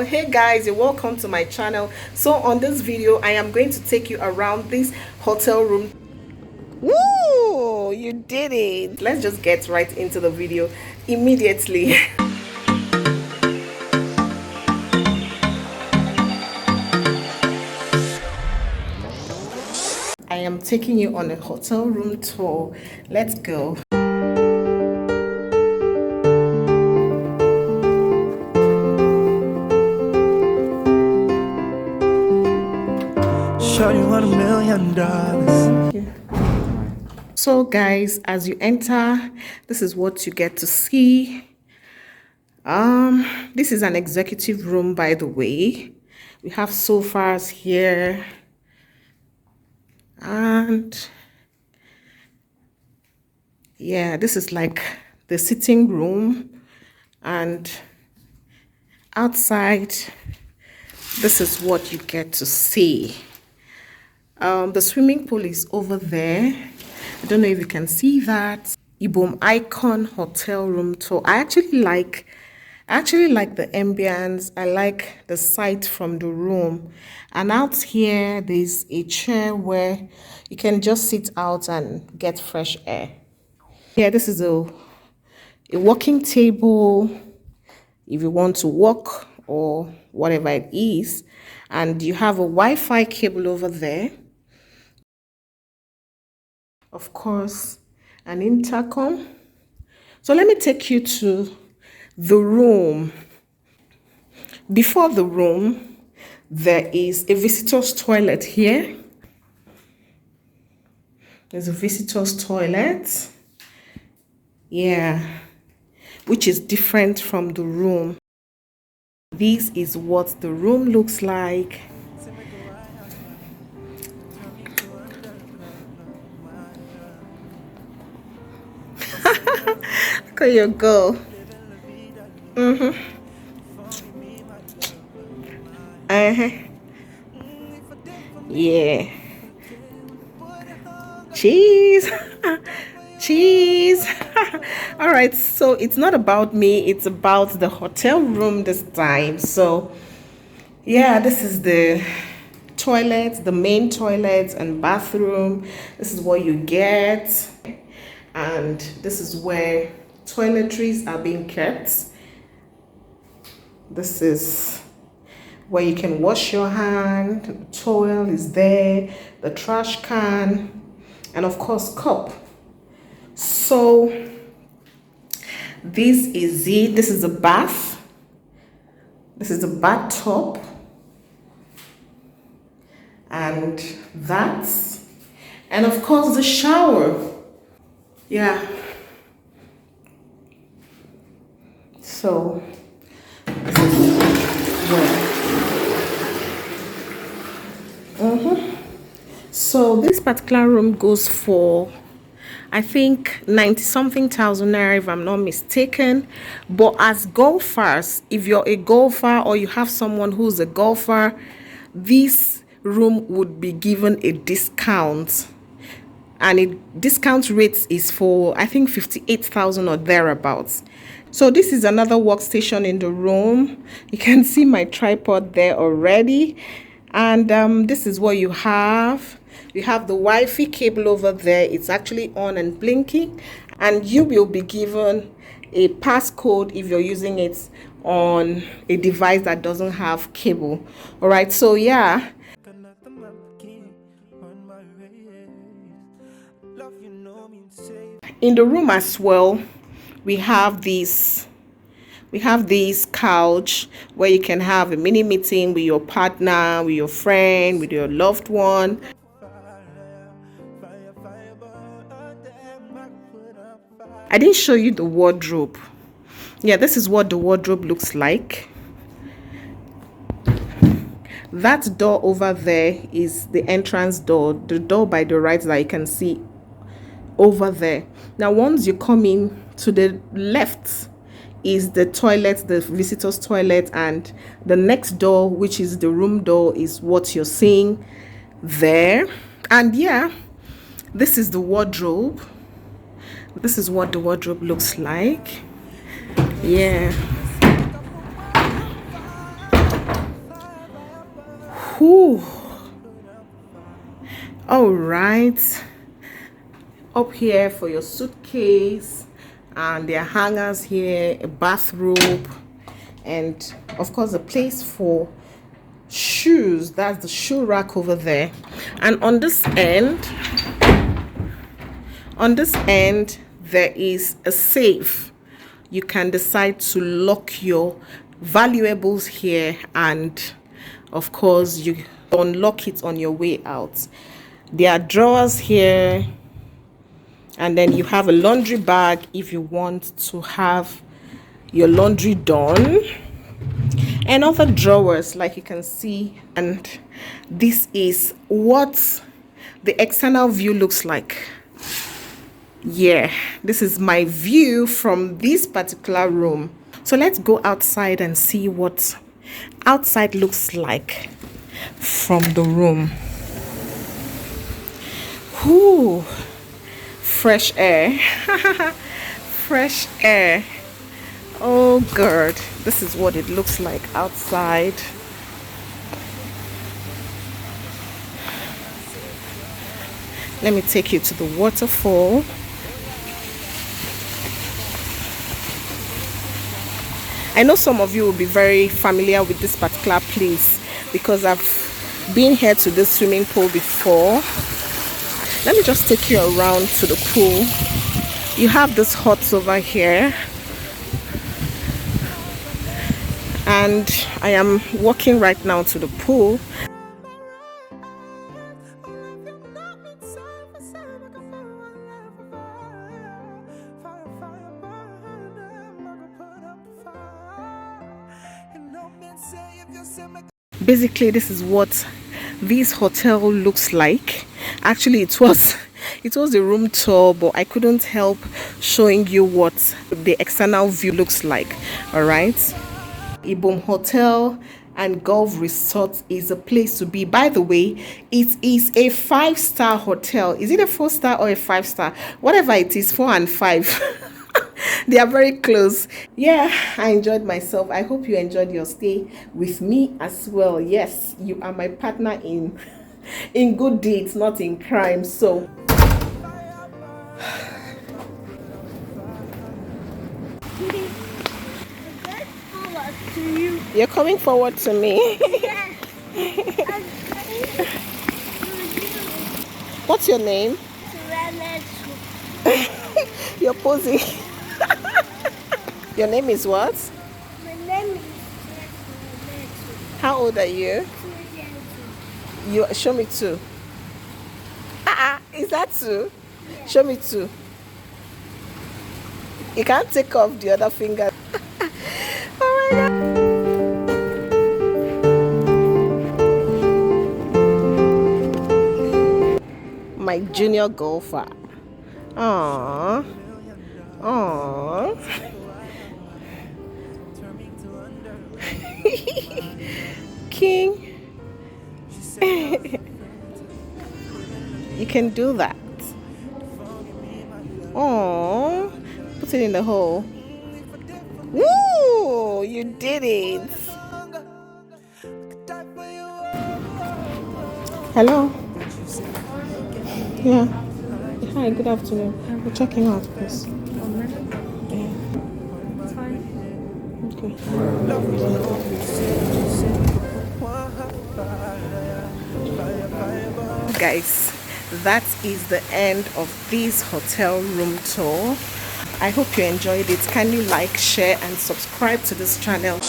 Hey guys, you're welcome to my channel. So on this video I am going to take you around this hotel room. Woo, you did it. Let's just get right into the video immediately. I am taking you on a hotel room tour. Let's go. You want $1 million. So guys, as you enter, this is what you get to see. This is an executive room, by the way. We have sofas here, and yeah, this is like the sitting room, and outside this is what you get to see. The swimming pool is over there. I don't know if you can see that. Ibom Icon hotel room tour. I actually like the ambience. I like the sight from the room. And out here there's a chair where you can just sit out and get fresh air. Yeah, this is a walking table if you want to walk or whatever it is. And you have a Wi-Fi cable over there. Of course, an intercom. So let me take you to the room. Before the room, there is a visitor's toilet here. There's a visitor's toilet. Yeah, which is different from the room. This is what the room looks like. Look at your girl. Yeah. Cheese. Cheese. All right, so it's not about me, it's about the hotel room this time. So yeah, this is the toilet, the main toilet and bathroom. This is what you get, and this is where toiletries are being kept. This is where you can wash your hand. The towel is there, the trash can, and of course cup. So this is it. This is a bath. This is a bathtub, and that's, and of course the shower. Yeah. So this is where. So this particular room goes for, I think, 90-something thousand naira, if I'm not mistaken. But as golfers, if you're a golfer or you have someone who's a golfer, this room would be given a discount. And it discount rates is for, I think, 58,000 or thereabouts. So this is another workstation in the room. You can see my tripod there already. And this is what you have. You have the Wi-Fi cable over there. It's actually on and blinking, and you will be given a passcode if you're using it on a device that doesn't have cable. All right, so yeah. In the room as well, we have this couch where you can have a mini meeting with your partner, with your friend, with your loved one. I didn't show you the wardrobe. Yeah, this is what the wardrobe looks like. That door over there is the entrance door, the door by the right that you can see over there. Now once you come in, to the left is the toilet, the visitor's toilet, and the next door, which is the room door, is what you're seeing there. And yeah, this is the wardrobe. This is what the wardrobe looks like. Yeah. Whew. All right. Up here for your suitcase, and there are hangers here, a bathrobe, and of course a place for shoes. That's the shoe rack over there. And on this end there is a safe. You can decide to lock your valuables here, and of course you unlock it on your way out. There are drawers here, and then you have a laundry bag if you want to have your laundry done, and other drawers like you can see. And this is what the external view looks like. Yeah, this is my view from this particular room. So let's go outside and see what outside looks like from the room. Whoo, fresh air. Fresh air. Oh god, this is what it looks like outside. Let me take you to the waterfall. I know some of you will be very familiar with this particular place because I've been here to this swimming pool before. Let me just take you around to the pool. You have this huts over here, and I am walking right now to the pool. Basically, this is what this hotel looks like. Actually, it was a room tour, but I couldn't help showing you what the external view looks like. All right, Ibom Hotel and Golf Resort is a place to be. By the way, it is a 5-star hotel. Is it a 4-star or a 5-star? Whatever it is, 4 and 5. They are very close. Yeah, I enjoyed myself. I hope you enjoyed your stay with me as well. Yes, you are my partner in good deeds, not in crime. So you're coming forward to me. What's your name? You're posing. Your name is what? My name is. How old are you? You show me 2. Is that 2? Yeah. Show me 2. You can't take off the other finger. Oh my God. My junior golfer. Aww. Aww. King. You can do that. Oh, put it in the hole. Woo! You did it. Hello. Yeah. Hi. Good afternoon. We're checking out, please. Yeah. It's fine. Okay. Guys, that is the end of this hotel room tour. I hope you enjoyed it. Kindly like, share and subscribe to this channel.